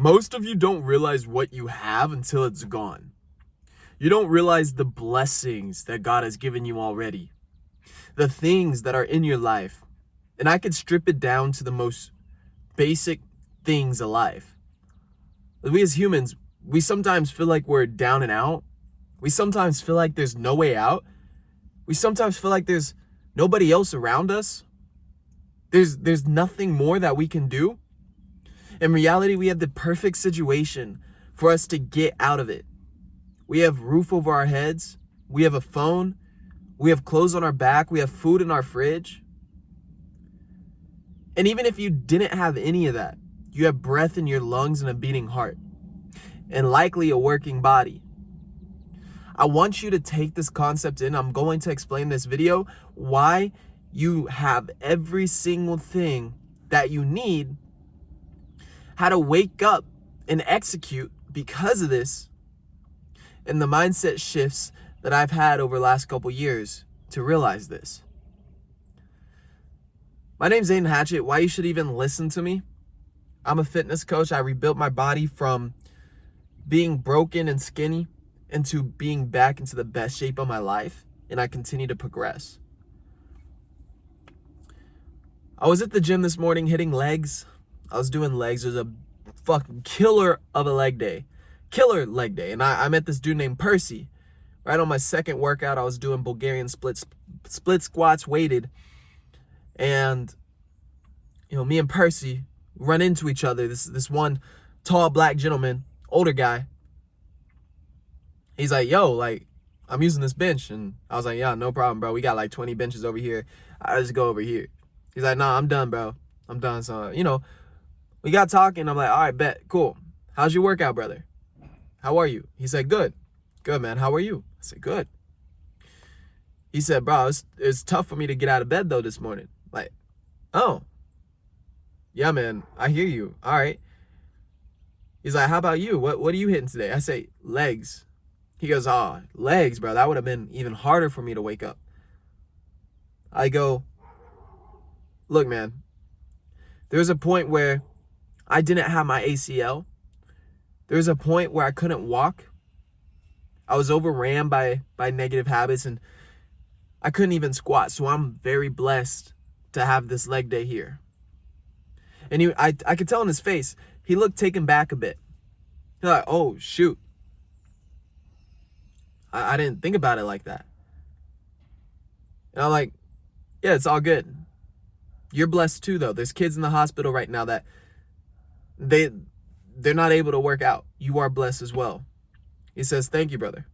Most of you don't realize what you have until it's gone. You don't realize the blessings that God has given you already, the things that are in your life. And I could strip it down to the most basic things alive. We as humans, we sometimes feel like we're down and out. We sometimes feel like there's no way out. We sometimes feel like there's nobody else around us. There's nothing more that we can do. In reality, we have the perfect situation for us to get out of it. We have roof over our heads. We have a phone. We have clothes on our back. We have food in our fridge. And even if you didn't have any of that, you have breath in your lungs and a beating heart, and likely a working body. I want you to take this concept in. I'm going to explain this video why you have every single thing that you need, how to wake up and execute because of this, and the mindset shifts that I've had over the last couple years to realize this. My name's Zane Hatchett. Why you should even listen to me? I'm a fitness coach. I rebuilt my body from being broken and skinny into being back into the best shape of my life, and I continue to progress. I was at the gym this morning hitting legs. I was doing legs. It was a fucking killer of a leg day. Killer leg day. And I met this dude named Percy. Right on my second workout, I was doing Bulgarian split squats weighted. And, me and Percy run into each other. This one tall black gentleman, older guy. He's like, yo, like, I'm using this bench. And I was like, yeah, no problem, bro. We got like 20 benches over here. I just go over here. He's like, nah, I'm done, bro. I'm done. So, we got talking. I'm like, all right, bet. Cool. How's your workout, brother? How are you? He said, good. Good, man. How are you? I said, good. He said, bro, it's tough for me to get out of bed, though, this morning. Like, oh. Yeah, man. I hear you. All right. He's like, how about you? What are you hitting today? I say, legs. He goes, oh, legs, bro. That would have been even harder for me to wake up. I go, look, man. There was a point where I didn't have my ACL. There was a point where I couldn't walk. I was overran by negative habits, and I couldn't even squat. So I'm very blessed to have this leg day here. And I could tell in his face, he looked taken back a bit. He's like, oh, shoot. I didn't think about it like that. And I'm like, yeah, it's all good. You're blessed too, though. There's kids in the hospital right now that they're not able to work out. You are blessed as well. He says, thank you, brother.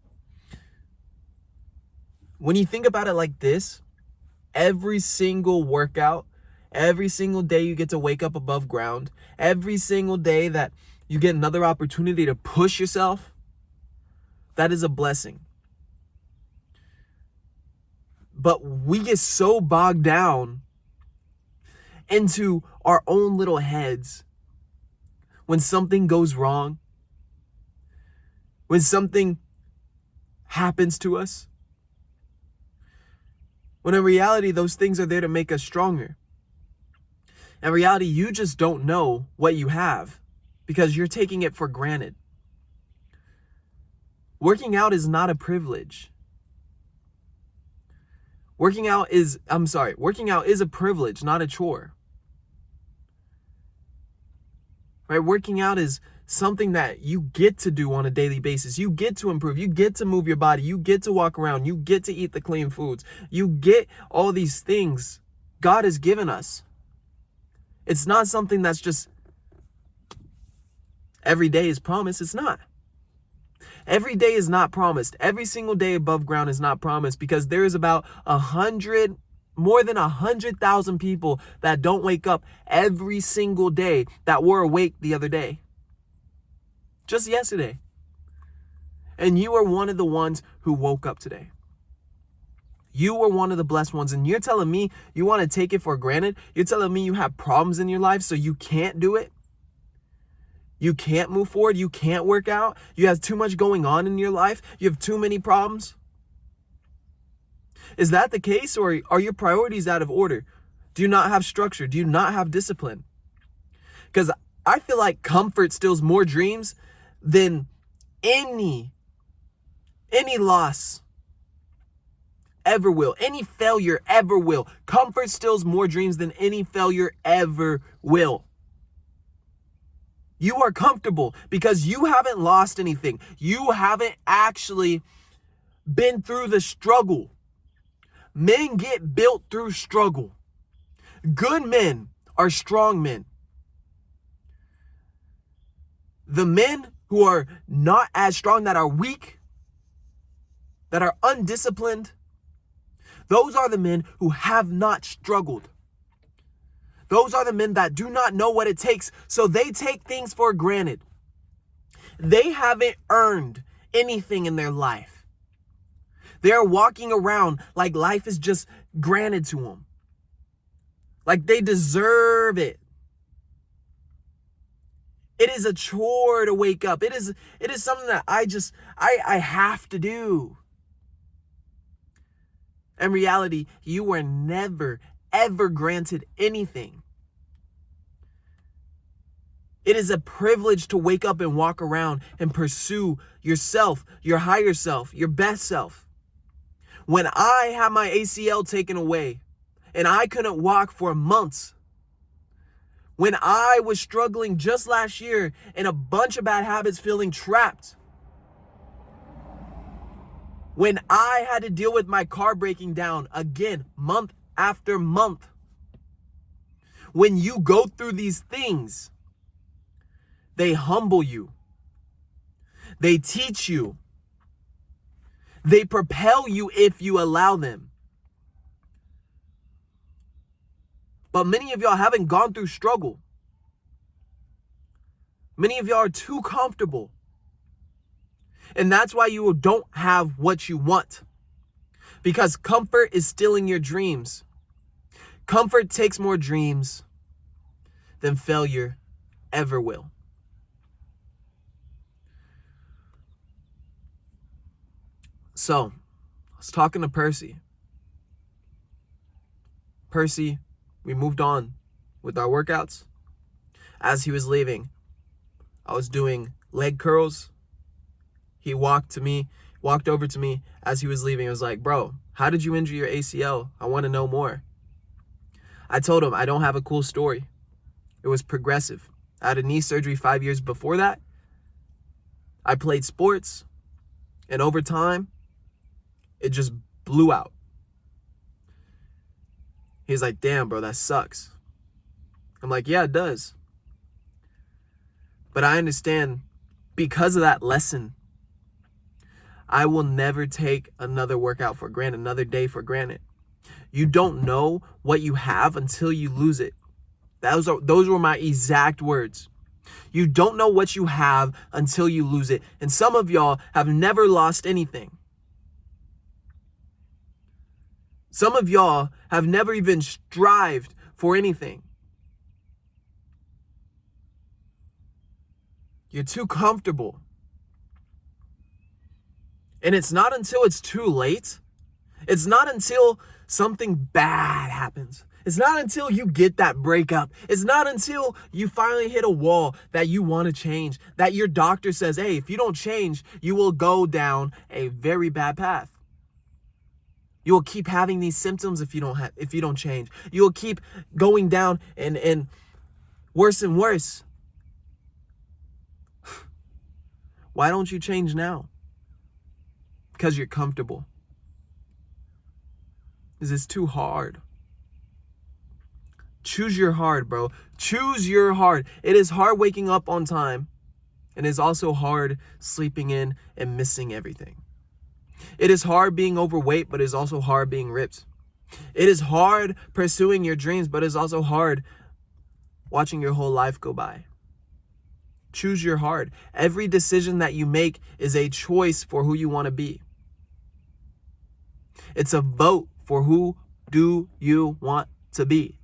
When you think about it like this, every single workout, every single day you get to wake up above ground, every single day that you get another opportunity to push yourself, that is a blessing. But we get so bogged down into our own little heads when something goes wrong, when something happens to us, when in reality, those things are there to make us stronger. In reality, you just don't know what you have because you're taking it for granted. Working out is not a privilege. Working out is a privilege, not a chore. Right? Working out is something that you get to do on a daily basis. You get to improve. You get to move your body. You get to walk around. You get to eat the clean foods. You get all these things God has given us. It's not something that's just every day is promised. It's not. Every day is not promised. Every single day above ground is not promised because there is about more than 100,000 people that don't wake up every single day that were awake the other day. Just yesterday. And you are one of the ones who woke up today. You were one of the blessed ones. And you're telling me you want to take it for granted? You're telling me you have problems in your life so you can't do it? You can't move forward? You can't work out? You have too much going on in your life? You have too many problems? Is that the case, or are your priorities out of order? Do you not have structure? Do you not have discipline? Because I feel like comfort steals more dreams than any loss ever will. Any failure ever will. Comfort steals more dreams than any failure ever will. You are comfortable because you haven't lost anything. You haven't actually been through the struggle. Men get built through struggle. Good men are strong men. The men who are not as strong, that are weak, that are undisciplined, those are the men who have not struggled. Those are the men that do not know what it takes, so they take things for granted. They haven't earned anything in their life. They're walking around like life is just granted to them. Like they deserve it. It is a chore to wake up. It is something that I have to do. In reality, you were never, ever granted anything. It is a privilege to wake up and walk around and pursue yourself, your higher self, your best self. When I had my ACL taken away and I couldn't walk for months, when I was struggling just last year in a bunch of bad habits, feeling trapped, when I had to deal with my car breaking down again, month after month, when you go through these things, they humble you. They teach you. They propel you if you allow them. But many of y'all haven't gone through struggle. Many of y'all are too comfortable. And that's why you don't have what you want. Because comfort is stealing your dreams. Comfort takes more dreams than failure ever will. So, I was talking to Percy. Percy, we moved on with our workouts. As he was leaving, I was doing leg curls. He walked over to me as he was leaving. I was like, bro, how did you injure your ACL? I want to know more. I told him I don't have a cool story. It was progressive. I had a knee surgery 5 years before that. I played sports, and over time, it just blew out. He's like, damn, bro, that sucks. I'm like, yeah, it does. But I understand because of that lesson, I will never take another workout for granted, another day for granted. You don't know what you have until you lose it. Those were my exact words. You don't know what you have until you lose it. And some of y'all have never lost anything. Some of y'all have never even strived for anything. You're too comfortable. And it's not until it's too late. It's not until something bad happens. It's not until you get that breakup. It's not until you finally hit a wall that you want to change, that your doctor says, hey, if you don't change, you will go down a very bad path. You will keep having these symptoms if you don't change. You will keep going down and worse and worse. Why don't you change now? Because you're comfortable. Is this too hard? Choose your hard, bro. Choose your hard. It is hard waking up on time, and it's also hard sleeping in and missing everything. It is hard being overweight, but it's also hard being ripped. It is hard pursuing your dreams, but it's also hard watching your whole life go by. Choose your hard. Every decision that you make is a choice for who you want to be. It's a vote for who do you want to be.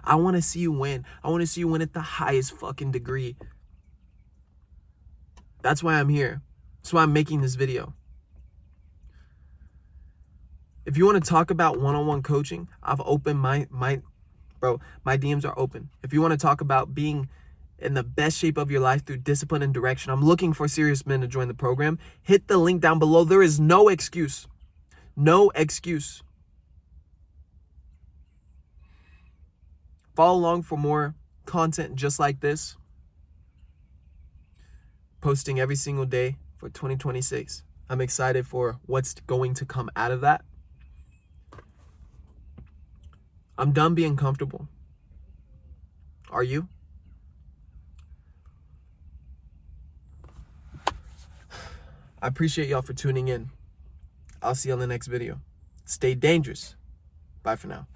I want to see you win. I want to see you win at the highest fucking degree. That's why I'm here. That's why I'm making this video. If you want to talk about one-on-one coaching, I've opened my DMs are open. If you want to talk about being in the best shape of your life through discipline and direction. I'm looking for serious men to join the program. Hit the link down below. There is no excuse. No excuse. Follow along for more content just like this. Posting every single day for 2026. I'm excited for what's going to come out of that. I'm done being comfortable. Are you? I appreciate y'all for tuning in. I'll see you on the next video. Stay dangerous. Bye for now.